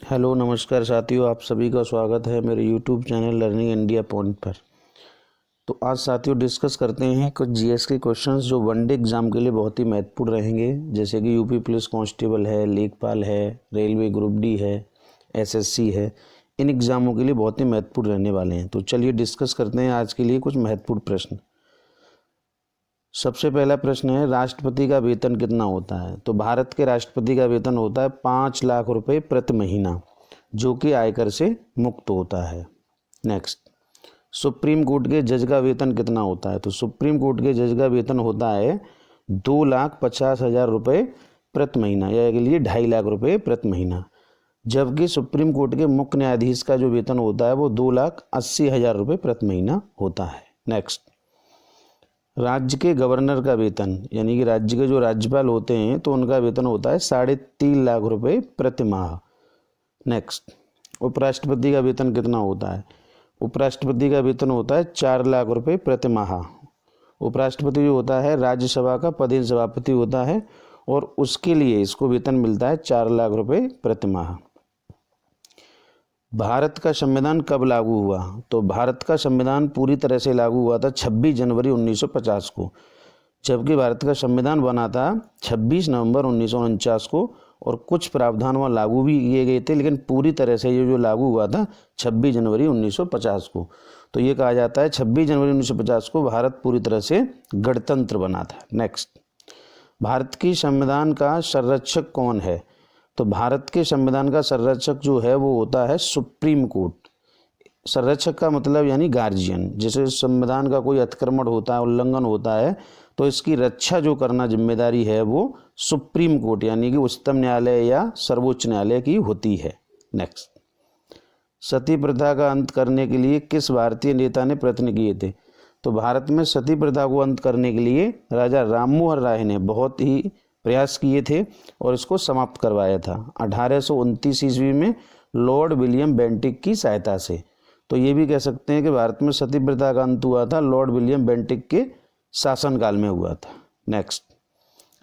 Hello नमस्कार साथियों, आप सभी का स्वागत है मेरे YouTube channel learning India point पर। तो आज साथियों डिस्कस करते हैं कुछ जीएस के क्वेश्चंस जो वनडे एग्ज़ाम के लिए बहुत ही महत्वपूर्ण रहेंगे, जैसे कि यूपी पुलिस कांस्टेबल है, लेखपाल है, रेलवे ग्रुप डी है, एसएससी है। इन एग्ज़ामों के लिए बहुत ही महत्वपूर्ण रहने वाले हैं। तो चलिए डिस्कस करते हैं आज के लिए कुछ महत्वपूर्ण प्रश्न। सबसे पहला प्रश्न है, राष्ट्रपति का वेतन कितना होता है? तो भारत के राष्ट्रपति का वेतन होता है 5 लाख रुपए प्रति महीना, जो कि आयकर से मुक्त होता है। नेक्स्ट, सुप्रीम कोर्ट के जज का वेतन कितना होता है? तो सुप्रीम कोर्ट के जज का वेतन होता है 2,50,000 रुपये प्रति महीना, या के लिए 2.5 लाख रुपये प्रति महीना। जबकि सुप्रीम कोर्ट के मुख्य न्यायाधीश का जो वेतन होता है वो 2,80,000 रुपये प्रति महीना होता है। नेक्स्ट, राज्य के गवर्नर का वेतन, यानी कि राज्य के जो राज्यपाल होते हैं तो उनका वेतन होता है 3.5 लाख रुपये प्रति माह। नेक्स्ट, उपराष्ट्रपति का वेतन कितना होता है? उपराष्ट्रपति का वेतन होता है 4 लाख रुपये प्रति माह। उपराष्ट्रपति जो होता है राज्यसभा का पदेन सभापति होता है और उसके लिए इसको वेतन मिलता है 4 लाख रुपये प्रति माह। भारत का संविधान कब लागू हुआ? तो भारत का संविधान पूरी तरह से लागू हुआ था 26 जनवरी 1950 को, जबकि भारत का संविधान बना था 26 नवंबर 1949 को, और कुछ प्रावधान वहाँ लागू भी किए गए थे, लेकिन पूरी तरह से ये जो लागू हुआ था 26 जनवरी 1950 को। तो ये कहा जाता है 26 जनवरी 1950 को भारत पूरी तरह से गणतंत्र बना था। नेक्स्ट, भारत की संविधान का संरक्षक कौन है? तो भारत के संविधान का संरक्षक जो है वो होता है सुप्रीम कोर्ट। संरक्षक का मतलब यानी गार्जियन। जैसे संविधान का कोई अतिक्रमण होता है, उल्लंघन होता है, तो इसकी रक्षा जो करना जिम्मेदारी है वो सुप्रीम कोर्ट यानी कि उच्चतम न्यायालय या सर्वोच्च न्यायालय की होती है। नेक्स्ट, सती प्रथा का अंत करने के लिए किस भारतीय नेता ने प्रयत्न किए थे? तो भारत में सती प्रथा को अंत करने के लिए राजा राममोहन राय ने बहुत ही प्रयास किए थे और इसको समाप्त करवाया था 1829 ईस्वी में लॉर्ड विलियम बेंटिक की सहायता से। तो ये भी कह सकते हैं कि भारत में सती प्रथा का अंत हुआ था लॉर्ड विलियम बेंटिक के शासनकाल में हुआ था। नेक्स्ट,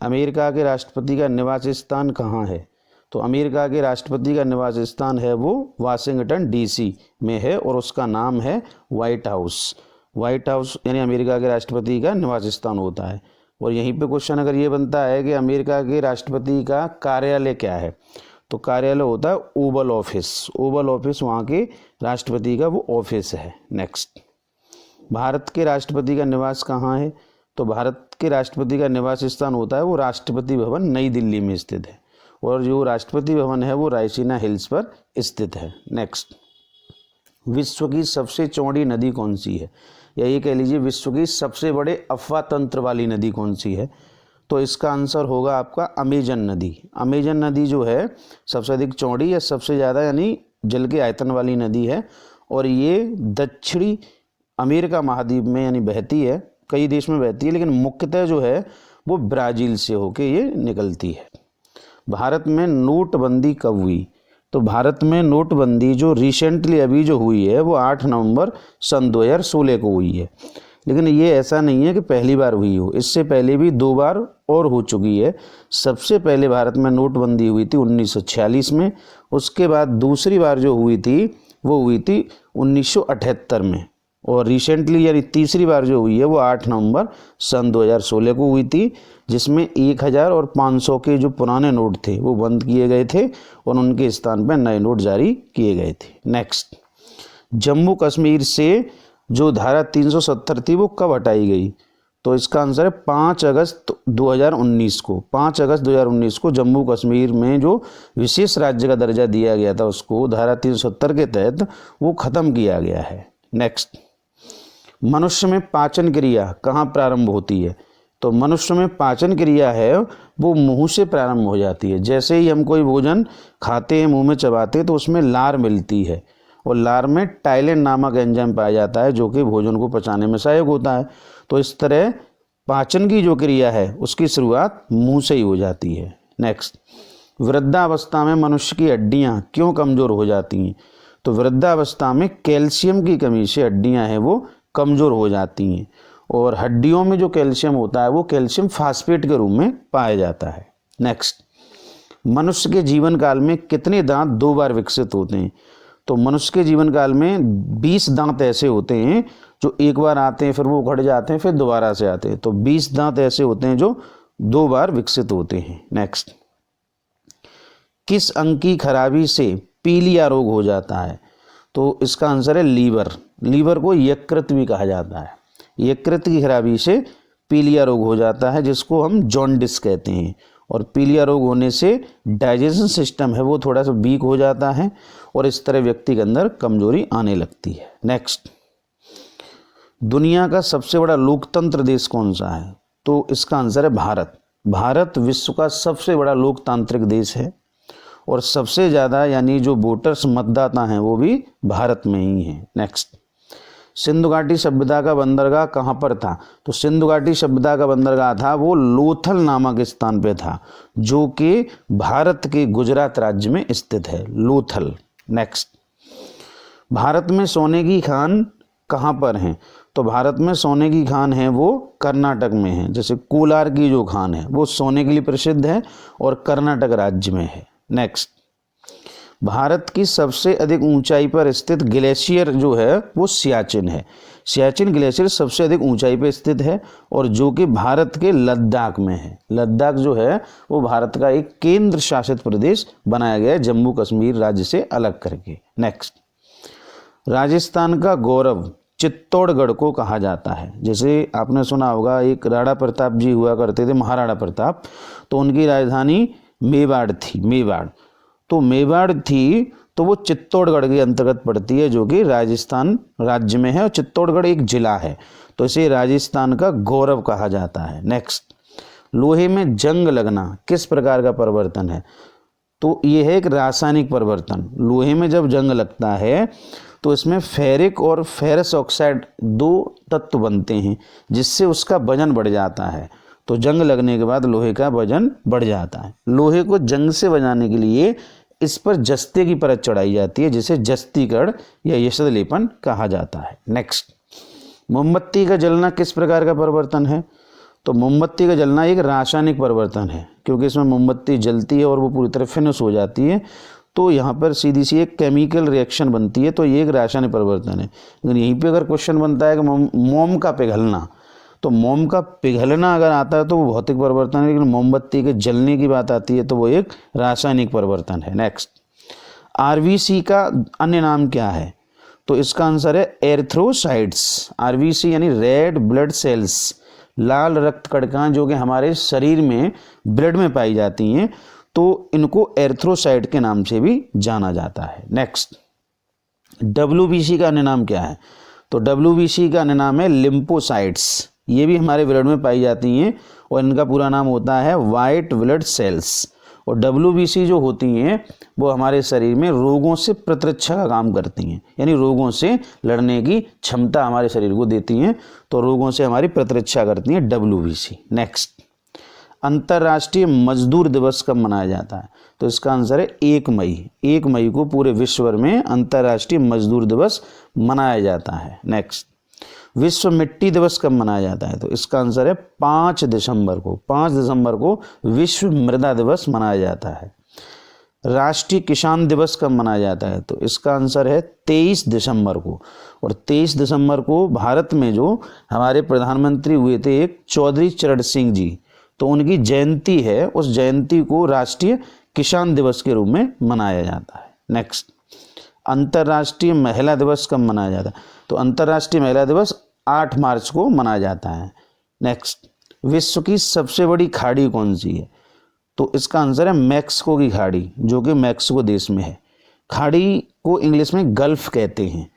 अमेरिका के राष्ट्रपति का निवास स्थान कहाँ है? तो अमेरिका के राष्ट्रपति का निवास स्थान है वो वाशिंगटन डीसी में है और उसका नाम है व्हाइट हाउस। व्हाइट हाउस यानी अमेरिका के राष्ट्रपति का निवास स्थान होता है। और यहीं पे क्वेश्चन अगर ये बनता है कि अमेरिका के राष्ट्रपति का कार्यालय क्या है, तो कार्यालय होता है ओवल ऑफिस। ओवल ऑफिस वहाँ के राष्ट्रपति का वो ऑफिस है। नेक्स्ट, भारत के राष्ट्रपति का निवास कहाँ है? तो भारत के राष्ट्रपति का निवास स्थान होता है वो राष्ट्रपति भवन नई दिल्ली में स्थित है, और जो राष्ट्रपति भवन है वो रायसीना हिल्स पर स्थित है। नेक्स्ट, विश्व की सबसे चौड़ी नदी कौन सी है, या ये कह लीजिए विश्व की सबसे बड़े अफवाह तंत्र वाली नदी कौन सी है? तो इसका आंसर होगा आपका अमेजन नदी। अमेजन नदी जो है सबसे अधिक चौड़ी या सबसे ज़्यादा यानी जल के आयतन वाली नदी है, और ये दक्षिणी अमेरिका महाद्वीप में यानी बहती है, कई देश में बहती है, लेकिन मुख्यतः जो है वो ब्राज़ील से होके ये निकलती है। भारत में नोटबंदी कब हुई? तो भारत में नोटबंदी जो रिसेंटली अभी जो हुई है वो 8 नवंबर सन 2016 को हुई है, लेकिन ये ऐसा नहीं है कि पहली बार हुई हो, इससे पहले भी 2 बार और हो चुकी है। सबसे पहले भारत में नोटबंदी हुई थी 1946 में, उसके बाद दूसरी बार जो हुई थी वो हुई थी 1978 में, और रिसेंटली यानी तीसरी बार जो हुई है वो 8 नवंबर सन 2016 को हुई थी, जिसमें 1000 और 500 के जो पुराने नोट थे वो बंद किए गए थे और उनके स्थान पर नए नोट जारी किए गए थे। नेक्स्ट, जम्मू कश्मीर से जो धारा 370 थी वो कब हटाई गई? तो इसका आंसर है 5 अगस्त 2019 को। 5 अगस्त 2019 को जम्मू कश्मीर में जो विशेष राज्य का दर्जा दिया गया था उसको धारा 370 के तहत वो ख़त्म किया गया है। नेक्स्ट, मनुष्य में पाचन क्रिया कहाँ प्रारंभ होती है? तो मनुष्य में पाचन क्रिया है वो मुंह से प्रारंभ हो जाती है। जैसे ही हम कोई भोजन खाते हैं, मुंह में चबाते हैं, तो उसमें लार मिलती है, और लार में टाइलिन नामक एंजाइम पाया जाता है जो कि भोजन को पचाने में सहायक होता है। तो इस तरह पाचन की जो क्रिया है उसकी शुरुआत मुंह से ही हो जाती है। नेक्स्ट, वृद्धावस्था में मनुष्य की हड्डियां क्यों कमज़ोर हो जाती हैं? तो वृद्धावस्था में कैल्शियम की कमी से हड्डियां हैं वो कमज़ोर हो जाती हैं, और हड्डियों में जो कैल्शियम होता है वो कैल्शियम फास्फेट के रूप में पाया जाता है। नेक्स्ट, मनुष्य के जीवन काल में कितने दांत 2 बार विकसित होते हैं? तो मनुष्य के जीवन काल में 20 दांत ऐसे होते हैं जो एक बार आते हैं, फिर वो उखड़ जाते हैं, फिर दोबारा से आते हैं। तो 20 दांत ऐसे होते हैं जो 2 बार विकसित होते हैं। नेक्स्ट, किस अंग की खराबी से पीलिया रोग हो जाता है? तो इसका आंसर है लीवर। लीवर को यकृत भी कहा जाता है। यकृत की खराबी से पीलिया रोग हो जाता है, जिसको हम जॉन्डिस कहते हैं। और पीलिया रोग होने से डाइजेशन सिस्टम है वो थोड़ा सा वीक हो जाता है और इस तरह व्यक्ति के अंदर कमजोरी आने लगती है। नेक्स्ट, दुनिया का सबसे बड़ा लोकतंत्र देश कौन सा है? तो इसका आंसर है भारत। भारत विश्व का सबसे बड़ा लोकतांत्रिक देश है और सबसे ज़्यादा यानी जो वोटर्स मतदाता हैं वो भी भारत में ही हैं। नेक्स्ट, सिंधु घाटी सभ्यता का बंदरगाह कहाँ पर था? तो सिंधु घाटी सभ्यता का बंदरगाह था वो लोथल नामक स्थान पे था, जो कि भारत के गुजरात राज्य में स्थित है, लोथल। नेक्स्ट, भारत में सोने की खान कहाँ पर हैं? तो भारत में सोने की खान है वो कर्नाटक में है। जैसे कोलार की जो खान है वो सोने के लिए प्रसिद्ध है और कर्नाटक राज्य में है। नेक्स्ट, भारत की सबसे अधिक ऊंचाई पर स्थित ग्लेशियर जो है वो सियाचिन है। सियाचिन ग्लेशियर सबसे अधिक ऊंचाई पर स्थित है और जो कि भारत के लद्दाख में है। लद्दाख जो है वो भारत का एक केंद्र शासित प्रदेश बनाया गया है जम्मू कश्मीर राज्य से अलग करके। नेक्स्ट, राजस्थान का गौरव चित्तौड़गढ़ को कहा जाता है। जैसे आपने सुना होगा एक राणा प्रताप जी हुआ करते थे, महाराणा प्रताप, तो उनकी राजधानी मेवाड़ थी, मेवाड़। तो मेवाड़ थी तो वो चित्तौड़गढ़ के अंतर्गत पड़ती है जो कि राजस्थान राज्य में है और चित्तौड़गढ़ एक जिला है, तो इसे राजस्थान का गौरव कहा जाता है। नेक्स्ट, लोहे में जंग लगना किस प्रकार का परिवर्तन है? तो ये है एक रासायनिक परिवर्तन। लोहे में जब जंग लगता है तो इसमें फेरिक और फेरस ऑक्साइड 2 तत्व बनते हैं जिससे उसका वजन बढ़ जाता है। तो जंग लगने के बाद लोहे का वजन बढ़ जाता है। लोहे को जंग से बचाने के लिए इस पर जस्ते की परत चढ़ाई जाती है जिसे जस्तीकरण या यशद लेपन कहा जाता है। नेक्स्ट, मोमबत्ती का जलना किस प्रकार का परिवर्तन है? तो मोमबत्ती का जलना एक रासायनिक परिवर्तन है, क्योंकि इसमें मोमबत्ती जलती है और वो पूरी तरह फिनिश हो जाती है, तो यहाँ पर सीधी सी एक केमिकल रिएक्शन बनती है, तो ये एक रासायनिक परिवर्तन है। लेकिन यहीं पे अगर क्वेश्चन बनता है कि मोम का पिघलना, तो मोम का पिघलना अगर आता है तो वो भौतिक परिवर्तन है, लेकिन मोमबत्ती के जलने की बात आती है तो वो एक रासायनिक परिवर्तन है। नेक्स्ट, आरबीसी का अन्य नाम क्या है? तो इसका आंसर है एरिथ्रोसाइट्स। आरबीसी यानी रेड ब्लड सेल्स, लाल रक्त कणिकाएं जो कि हमारे शरीर में ब्लड में पाई जाती हैं, तो इनको एरिथ्रोसाइट के नाम से भी जाना जाता है। नेक्स्ट, डब्ल्यूबीसी का अन्य नाम क्या है? तो डब्ल्यूबीसी का अन्य नाम है लिम्फोसाइट्स। ये भी हमारे ब्लड में पाई जाती हैं और इनका पूरा नाम होता है वाइट ब्लड सेल्स। और डब्ल्यूबीसी जो होती हैं वो हमारे शरीर में रोगों से प्रतिरक्षा का काम करती हैं, यानी रोगों से लड़ने की क्षमता हमारे शरीर को देती हैं, तो रोगों से हमारी प्रतिरक्षा करती हैं डब्ल्यूबीसी। नेक्स्ट, अंतर्राष्ट्रीय मजदूर दिवस कब मनाया जाता है? तो इसका आंसर है 1 मई। 1 मई को पूरे विश्व भर में अंतर्राष्ट्रीय मजदूर दिवस मनाया जाता है। नेक्स्ट, विश्व मिट्टी दिवस कब मनाया जाता है? तो इसका आंसर है 5 दिसंबर को। 5 दिसंबर को विश्व मृदा दिवस मनाया जाता है। राष्ट्रीय किसान दिवस कब मनाया जाता है? तो इसका आंसर है 23 दिसंबर को। और 23 दिसंबर को भारत में जो हमारे प्रधानमंत्री हुए थे एक चौधरी चरण सिंह जी, तो उनकी जयंती है, उस जयंती को राष्ट्रीय किसान दिवस के रूप में मनाया जाता है। नेक्स्ट, अंतर्राष्ट्रीय महिला दिवस कब मनाया जाता है? तो अंतर्राष्ट्रीय महिला दिवस 8 मार्च को मनाया जाता है। नेक्स्ट, विश्व की सबसे बड़ी खाड़ी कौन सी है? तो इसका आंसर है मैक्सिको की खाड़ी, जो कि मैक्सिको देश में है। खाड़ी को इंग्लिश में गल्फ कहते हैं।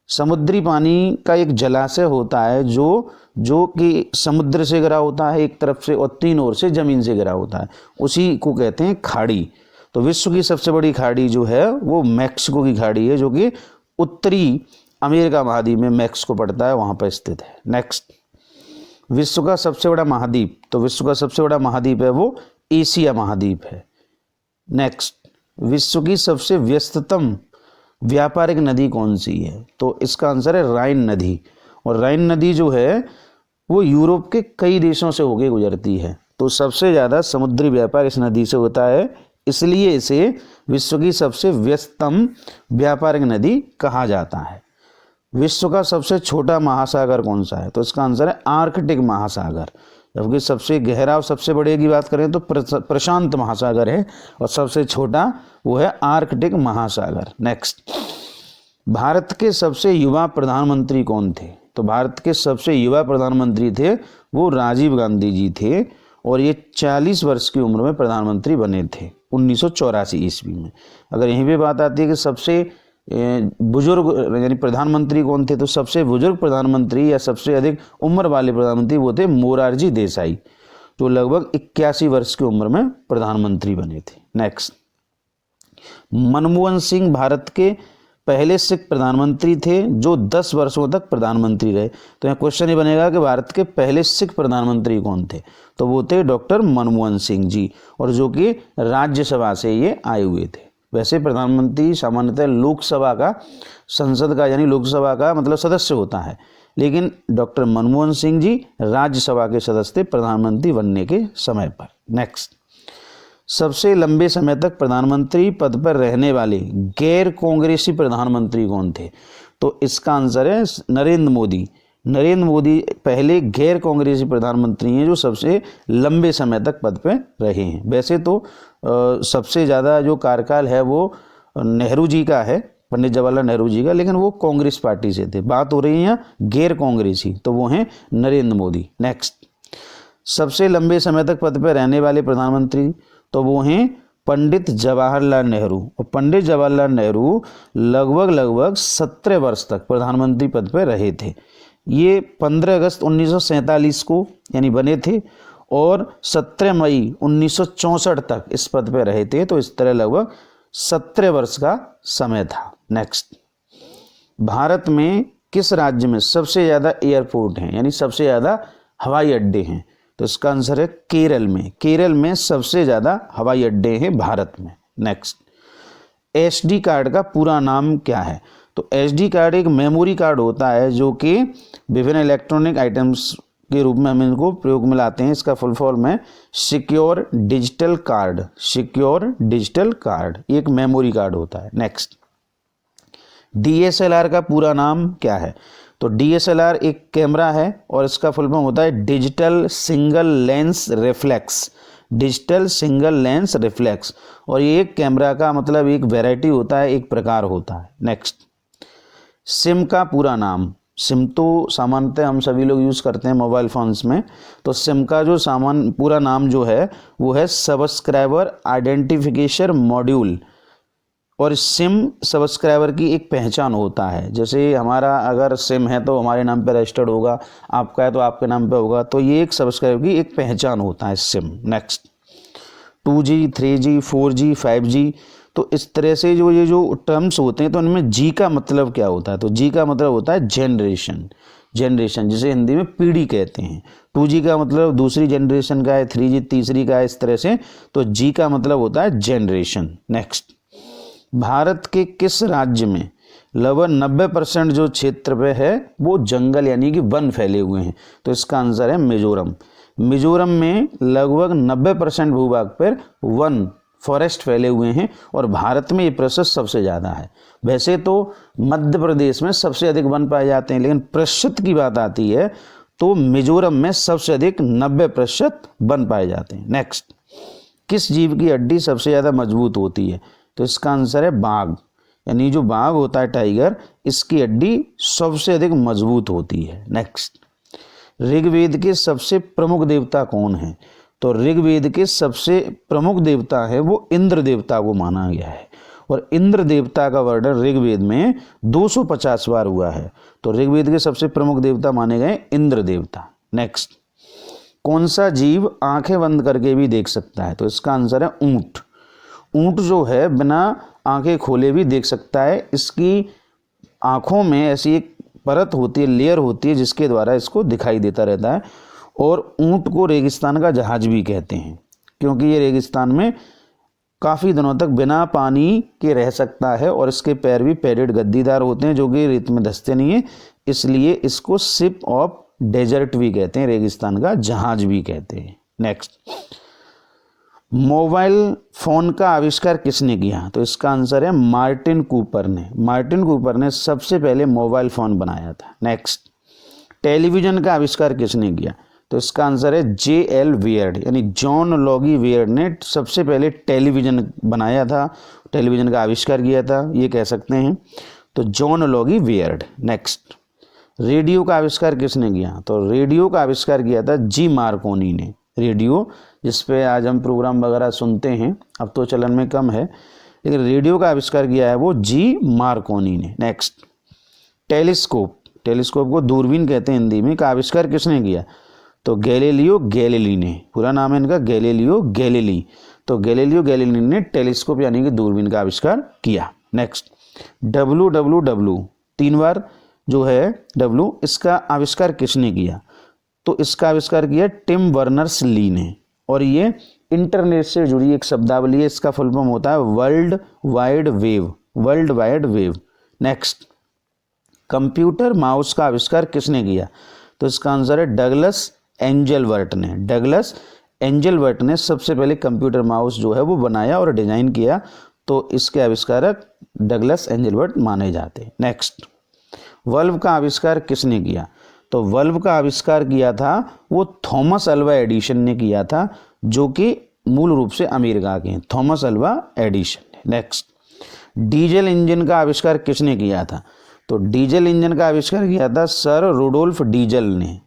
समुद्री पानी का एक जलाशय होता है जो कि समुद्र से गिरा होता है एक तरफ से और 3 ओर से जमीन से गिरा होता है, उसी को कहते हैं खाड़ी। तो विश्व की सबसे बड़ी खाड़ी जो है वो मैक्सिको की खाड़ी है, जो कि उत्तरी अमेरिका महाद्वीप में मैक्सिको पड़ता है, वहाँ पर स्थित है। नेक्स्ट, विश्व का सबसे बड़ा महाद्वीप, तो विश्व का सबसे बड़ा महाद्वीप है वो एशिया महाद्वीप है। नेक्स्ट, विश्व की सबसे व्यस्ततम व्यापारिक नदी कौन सी है? तो इसका आंसर है राइन नदी। और राइन नदी जो है वो यूरोप के कई देशों से होकर गुजरती है, तो सबसे ज़्यादा समुद्री व्यापार इस नदी से होता है इसलिए इसे विश्व की सबसे व्यस्तम व्यापारिक नदी कहा जाता है। विश्व का सबसे छोटा महासागर कौन सा है? तो इसका आंसर है आर्कटिक महासागर। जबकि सबसे गहरा और सबसे बड़े की बात करें तो प्रशांत महासागर है, और सबसे छोटा वो है आर्कटिक महासागर। नेक्स्ट, भारत के सबसे युवा प्रधानमंत्री कौन थे? तो भारत के सबसे युवा प्रधानमंत्री थे वो राजीव गांधी जी थे, और ये 40 वर्ष की उम्र में प्रधानमंत्री बने थे 1984 ईस्वी में। अगर यहीं पे बात आती है कि सबसे बुजुर्ग यानी प्रधानमंत्री कौन थे, तो सबसे बुजुर्ग प्रधानमंत्री या सबसे अधिक उम्र वाले प्रधानमंत्री वो थे मोरारजी देसाई, जो लगभग 81 वर्ष की उम्र में प्रधानमंत्री बने थे। नेक्स्ट, मनमोहन सिंह भारत के पहले सिख प्रधानमंत्री थे जो 10 वर्षों तक प्रधानमंत्री रहे। तो यहाँ क्वेश्चन ये बनेगा कि भारत के पहले सिख प्रधानमंत्री कौन थे? तो वो थे डॉक्टर मनमोहन सिंह जी, और जो कि राज्यसभा से ये आए हुए थे। वैसे प्रधानमंत्री सामान्यतः लोकसभा का, संसद का यानी लोकसभा का मतलब सदस्य होता है, लेकिन डॉक्टर मनमोहन सिंह जी राज्यसभा के सदस्य थे प्रधानमंत्री बनने के समय पर। नेक्स्ट, सबसे लंबे समय तक प्रधानमंत्री पद पर रहने वाले गैर कांग्रेसी प्रधानमंत्री कौन थे? तो इसका आंसर है नरेंद्र मोदी। नरेंद्र मोदी पहले गैर कांग्रेसी प्रधानमंत्री हैं जो सबसे लंबे समय तक पद पर रहे हैं। वैसे तो सबसे ज़्यादा जो कार्यकाल है वो नेहरू जी का है, पंडित जवाहरलाल नेहरू जी का, लेकिन वो कांग्रेस पार्टी से थे। बात हो रही है गैर कांग्रेसी, तो वो हैं नरेंद्र मोदी। नेक्स्ट, सबसे लंबे समय तक पद पर रहने वाले प्रधानमंत्री तो वो हैं पंडित जवाहरलाल नेहरू, और पंडित जवाहरलाल नेहरू लगभग 17 वर्ष तक प्रधानमंत्री पद पर रहे थे। ये 15 अगस्त 1947 को यानी बने थे, और 17 मई 1964 तक इस पद पर रहे थे। तो इस तरह लगभग 17 वर्ष का समय था। नेक्स्ट, भारत में किस राज्य में सबसे ज़्यादा एयरपोर्ट हैं यानी सबसे ज़्यादा हवाई अड्डे हैं? तो इसका आंसर है केरल में। केरल में सबसे ज़्यादा हवाई अड्डे हैं भारत में। नेक्स्ट, एसडी कार्ड का पूरा नाम क्या है? तो एसडी कार्ड एक मेमोरी कार्ड होता है जो कि विभिन्न इलेक्ट्रॉनिक आइटम्स के रूप में हम इनको प्रयोग में लाते हैं। इसका फुल फॉर्म है secure digital card. Secure digital card एक मेमोरी कार्ड होता है। नेक्स्ट, डीएसएलआर का पूरा नाम क्या है? तो डीएसएलआर एक कैमरा है और इसका फुल फॉर्म होता है digital single lens reflex. Digital single lens reflex, और ये एक कैमरा का मतलब एक वैरायटी होता है, एक प्रकार होता है। नेक्स्ट, सिम का पूरा नाम। सिम तो सामान्यतः हम सभी लोग यूज़ करते हैं मोबाइल फ़ोन्स में, तो सिम का जो पूरा नाम जो है वो है सब्सक्राइबर आइडेंटिफिकेशन मॉड्यूल, और सिम सब्सक्राइबर की एक पहचान होता है। जैसे हमारा अगर सिम है तो हमारे नाम पर रजिस्टर्ड होगा, आपका है तो आपके नाम पे होगा, तो ये एक सब्सक्राइबर की एक पहचान होता है SIM. Next, 2G 3G 4G 5G, तो इस तरह से ये जो टर्म्स होते हैं तो इनमें जी का मतलब क्या होता है? तो जी का मतलब होता है जनरेशन। जनरेशन जिसे हिंदी में पीढ़ी कहते हैं। 2G का मतलब दूसरी जनरेशन का है, 3G तीसरी का है, इस तरह से। तो जी का मतलब होता है जनरेशन। नेक्स्ट, भारत के किस राज्य में लगभग 90% जो क्षेत्र पे है वो जंगल यानी कि वन फैले हुए हैं? तो इसका आंसर है मिजोरम। मिजोरम में लगभग 90% भूभाग पर वन फॉरेस्ट फैले हुए हैं, और भारत में ये प्रतिशत सबसे ज़्यादा है। वैसे तो मध्य प्रदेश में सबसे अधिक वन पाए जाते हैं, लेकिन प्रतिशत की बात आती है तो मिजोरम में सबसे अधिक 90% वन पाए जाते हैं। नेक्स्ट, किस जीव की हड्डी सबसे ज़्यादा मजबूत होती है? तो इसका आंसर है बाघ। यानी जो बाघ होता है टाइगर, इसकी हड्डी सबसे अधिक मजबूत होती है। नेक्स्ट, ऋग्वेद के सबसे प्रमुख देवता कौन है? तो ऋग्वेद के सबसे प्रमुख देवता है वो इंद्र देवता को माना गया है, और इंद्र देवता का वर्णन ऋग्वेद में 250 बार हुआ है। तो ऋग्वेद के सबसे प्रमुख देवता माने गए इंद्र देवता। नेक्स्ट, कौन सा जीव आंखें बंद करके भी देख सकता है? तो इसका आंसर है ऊंट। ऊंट जो है बिना आंखें खोले भी देख सकता है। इसकी आंखों में ऐसी एक परत होती है, लेयर होती है, जिसके द्वारा इसको दिखाई देता रहता है। और ऊंट को रेगिस्तान का जहाज भी कहते हैं, क्योंकि ये रेगिस्तान में काफ़ी दिनों तक बिना पानी के रह सकता है, और इसके पैर भी पैडेड गद्दीदार होते हैं जो कि रेत में धंसते नहीं है, इसलिए इसको शिप ऑफ डेजर्ट भी कहते हैं, रेगिस्तान का जहाज भी कहते हैं। नेक्स्ट, मोबाइल फ़ोन का आविष्कार किसने किया? तो इसका आंसर है मार्टिन कूपर ने। मार्टिन कूपर ने सबसे पहले मोबाइल फ़ोन बनाया था। नेक्स्ट, टेलीविज़न का आविष्कार किसने किया? तो इसका आंसर है J.L. वियर्ड, यानी जॉन लॉगी वियर्ड ने सबसे पहले टेलीविज़न बनाया था, टेलीविज़न का आविष्कार किया था, ये कह सकते हैं। तो जॉन लॉगी वियर्ड। नेक्स्ट, रेडियो का आविष्कार किसने किया? तो रेडियो का आविष्कार किया था जी मार्कोनी ने। रेडियो जिस पे आज हम प्रोग्राम वगैरह सुनते हैं, अब तो चलन में कम है, लेकिन रेडियो का आविष्कार किया है वो जी मार्कोनी ने। नेक्स्ट, टेलीस्कोप, टेलीस्कोप को दूरबीन कहते हैं हिंदी में, का आविष्कार किसने किया? तो गैलीलियो गैलीली ने। पूरा नाम है इनका गैलीलियो गैलीली। तो गैलीलियो गैलीली ने टेलीस्कोप यानी कि दूरबीन का आविष्कार किया। नेक्स्ट, WWW, 3 बार जो है W, इसका आविष्कार किसने किया? तो इसका आविष्कार किया टिम बर्नर्स ली ने। और ये इंटरनेट से जुड़ी एक शब्दावली है, इसका फुल फॉर्म होता है world wide wave. World wide wave. Next, computer mouse का आविष्कार किसने किया? तो इसका आंसर है डगलस एंजलबर्ट ने। डगलस एंजलबर्ट ने सबसे पहले कंप्यूटर माउस जो है वो बनाया और डिजाइन किया, तो इसके आविष्कारक डगलस एंजलबर्ट माने जाते हैं। नेक्स्ट, बल्ब का आविष्कार किसने किया? तो बल्ब का आविष्कार किया था वो थॉमस अल्वा एडिसन ने किया था, जो कि मूल रूप से अमेरिका के हैं, Thomas Alva Edison. Next, diesel engine का आविष्कार किसने किया था? तो डीजल इंजन का आविष्कार किया था सर रुडोल्फ डीजल ने।